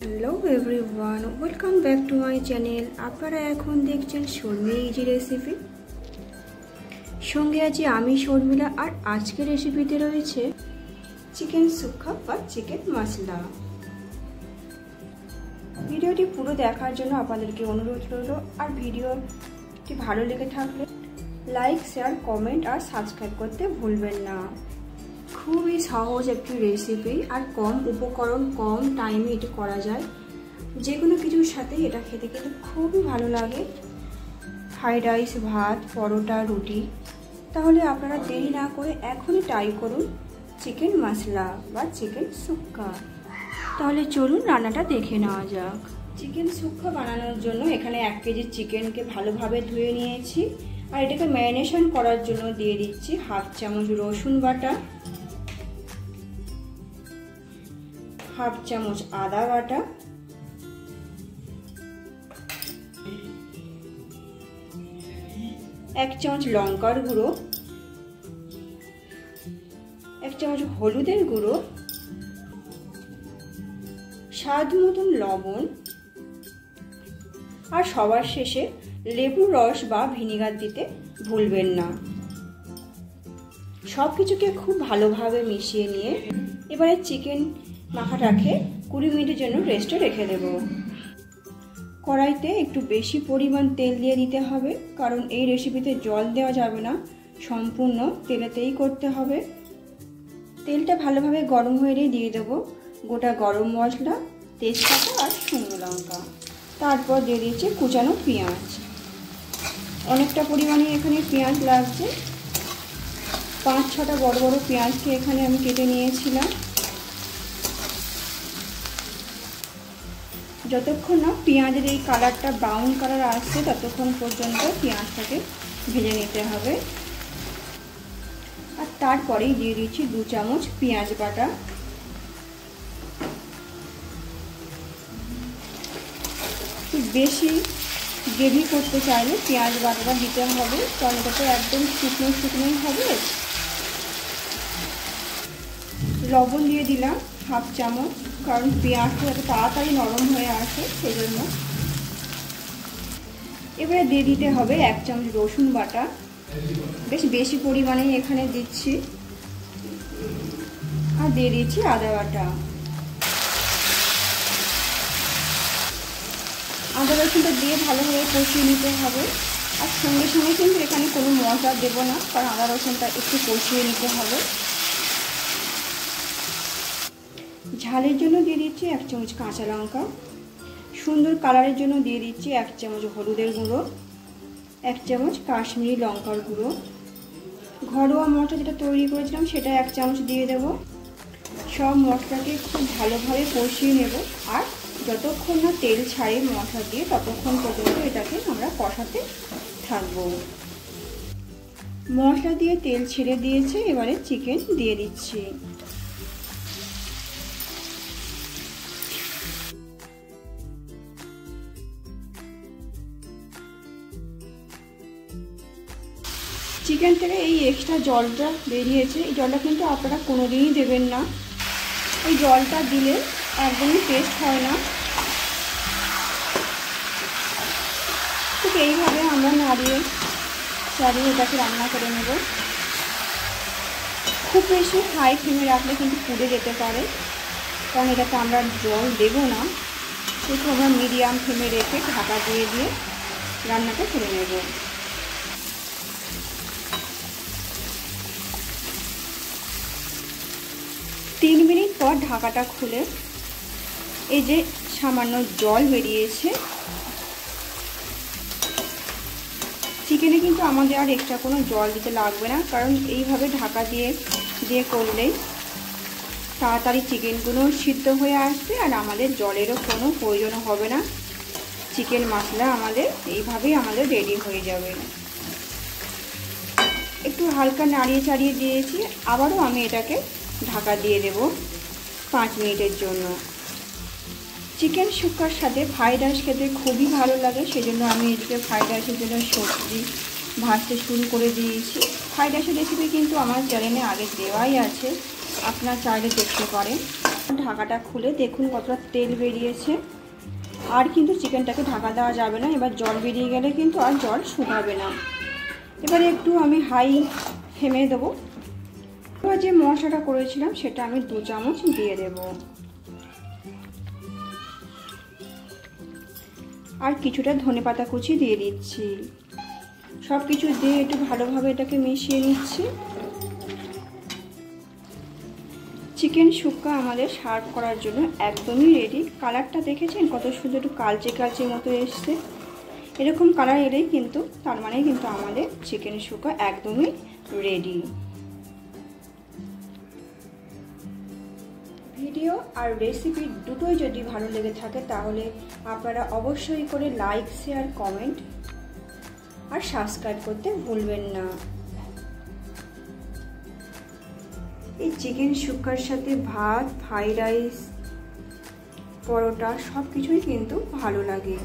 Hello everyone, welcome back to my channel. আপনারা এখন দেখছেন শর্মি ইজি রেসিপি। সঙ্গে আছি আমি শর্মিলা, আর আজকের রেসিপিতে রয়েছে চিকেন সুক্কা বা চিকেন মশলা। ভিডিওটি পুরো দেখার জন্য আপনাদেরকে অনুরোধ রইল, আর ভিডিওটি ভালো লেগে থাকলে লাইক, শেয়ার, কমেন্ট আর সাবস্ক্রাইব করতে ভুলবেন না। খুবই সহজ একটি রেসিপি, আর কম উপকরণ, কম টাইমে এটা করা যায়। যে কোনো কিছুর সাথে এটা খেতে কিন্তু খুবই ভালো লাগে। ফ্রাইড রাইস, ভাত, পরোটা, রুটি। তাহলে আপনারা দেরি না করে এখনই ট্রাই করুন চিকেন মশলা বা চিকেন সুক্কা। তাহলে চলুন রান্নাটা দেখে নেওয়া যাক। চিকেন সুক্কা বানানোর জন্য এখানে 1 কেজি চিকেনকে ভালোভাবে ধুয়ে নিয়েছি, আর এটাকে ম্যারিনেশন করার জন্য দিয়ে দিচ্ছি 1/2 চামচ রসুন বাটা, 1/2 চামচ আদা বাটা, 1 চামচ লঙ্কার গুঁড়ো, 1 চামচ হলুদের গুঁড়ো, স্বাদ মতন লবণ, আর সবার শেষে লেবুর রস বা ভিনিগার দিতে ভুলবেন না। সবকিছুকে খুব ভালোভাবে মিশিয়ে নিয়ে এবারে চিকেন মাখাটাকে 20 মিনিটের জন্য রেস্টে রেখে দেব। কড়াইতে একটু বেশি পরিমাণ তেল দিয়ে দিতে হবে, কারণ এই রেসিপিতে জল দেওয়া যাবে না, সম্পূর্ণ তেলেতেই করতে হবে। তেলটা ভালোভাবে গরম হয়ে দিয়ে দেবো গোটা গরম মশলা, তেজপাতা আর শুকনো লঙ্কা। তারপর দিয়ে দিচ্ছি কুচানো পেঁয়াজ। অনেকটা পরিমাণে এখানে পেঁয়াজ লাগছে। 5-6টা বড় বড় পেঁয়াজকে এখানে আমি কেটে নিয়েছিলাম। যতক্ষণ না পেঁয়াজের এই কালারটা ব্রাউন কালার আসছে ততক্ষণ পর্যন্ত পেঁয়াজটাকে ভেজে নিতে হবে। আর তারপরেই দিয়ে দিচ্ছি 2 চামচ পেঁয়াজ বাটা। বেশি গ্রেভি করতে চাইলে পেঁয়াজ বাটাটা দিতে হবে, কারণ এটা তো একদম শুকনো শুকনোই হবে। লবণ দিয়ে দিলাম 1/2 চামচ, কারণ পেঁয়াজটা যাতে তাড়াতাড়ি নরম হয়ে আসে সেই জন্য। এবারে দিয়ে দিতে হবে 1 চামচ রসুন বাটা, বেশি পরিমাণেই এখানে দিচ্ছি। আর দিয়ে দিচ্ছি আদা বাটা। আদা রসুনটা দিয়ে ভালোভাবে কষিয়ে নিতে হবে। আর সঙ্গে সঙ্গে কিন্তু এখানে কোনো মশলা দেবো না, কারণ আদা রসুনটা একটু কষিয়ে নিতে হবে। ঝালের জন্য দিয়ে দিচ্ছি 1 চামচ কাঁচা লঙ্কা। সুন্দর কালারের জন্য দিয়ে দিচ্ছি 1 চামচ হলুদের গুঁড়ো, 1 চামচ কাশ্মীরি লঙ্কার গুঁড়ো। ঘরোয়া মশলা যেটা তৈরি করেছিলাম সেটা 1 চামচ দিয়ে দেব। সব মশলাকে খুব ভালোভাবে কষিয়ে নেব, আর যতক্ষণ না তেল ছাড়ে মশলা দিয়ে ততক্ষণ পর্যন্ত এটাকে আমরা কষাতে থাকবো। মশলা দিয়ে তেল ছেড়ে দিয়েছে, এবারে চিকেন দিয়ে দিচ্ছি। চিকেন থেকে এই এক্সট্রা জলটা বেরিয়েছে, এই জলটা কিন্তু আপনারা কোনোদিনই দেবেন না। এই জলটা দিলে একদমই টেস্ট হয় না। ঠিক এইভাবে আমরা নাড়িয়ে চাড়িয়ে এটাকে রান্না করে নেব। খুব বেশি হাই ফ্লেমে রাখলে কিন্তু পুড়ে যেতে পারে, কারণ এটাতে আমরা জল দেব না। সেটা আমরা মিডিয়াম ফ্লেমে রেখে ঢাকা দিয়ে রান্নাটা করে নেব। তিন মিনিট পর ঢাকাটা খুলে এই যে সামান্য জল বেরিয়েছে। চিকেনে কিন্তু আমাদের আর এক্সট্রা কোনো জল দিতে লাগবে না, কারণ এইভাবে ঢাকা দিয়ে করলেই তাড়াতাড়ি চিকেনগুলো সিদ্ধ হয়ে আসবে, আর আমাদের জলেরও কোনো প্রয়োজন হবে না। চিকেন মশলা এইভাবেই আমাদের রেডি হয়ে যাবে। একটু হালকা নাড়িয়ে চাড়িয়ে দিয়েছি, আবারও আমি এটাকে ঢাকা দিয়ে দেব 5 মিনিটের জন্য। চিকেন সুক্কার সাথে ফ্রাইড রাইস খেতে খুবই ভালো লাগে, সেজন্য আমি এদিকে ফ্রাইড রাইসের জন্য সবজি ভাজতে শুরু করে দিয়েছি। ফ্রাইড রাইসের রেসিপি কিন্তু আমার চ্যানেলে আগে দেওয়াই আছে, আপনারা চাইলে দেখতে পারেন। ঢাকাটা খুলে দেখুন কতটা তেল বেরিয়েছে। আর কিন্তু চিকেনটাকে ঢাকা দেওয়া যাবে না, এবার জল বেরিয়ে গেলে কিন্তু আর জল শুকাবে না। এবারে একটু আমি হাই ফ্লেমে দেবো। এবার যে মশলাটা করেছিলাম সেটা আমি 2 চামচ দিয়ে দেব। আর কিছুটা ধনেপাতা কুচি দিয়ে দিচ্ছি। সব কিছু দিয়ে একটু ভালোভাবে এটাকে মিশিয়ে নিচ্ছি। চিকেন শুক্কা আমাদের সার্ভ করার জন্য একদমই রেডি। কালারটা দেখেছেন কত সুন্দর, একটু কালচে কালচে মতো এসছে। এরকম কালার এলেই কিন্তু তার মানে কিন্তু আমাদের চিকেন শুক্কা একদমই রেডি। ভিডিও আর রেসিপি দুটোই যদি ভালো লেগে থাকে তাহলে আপনারা অবশ্যই করে লাইক, শেয়ার, কমেন্ট আর সাবস্ক্রাইব করতে ভুলবেন না। এই চিকেন শুক্কার সাথে ভাত, ফ্রাইড রাইস, পরোটা সব কিছুই কিন্তু ভালো লাগে।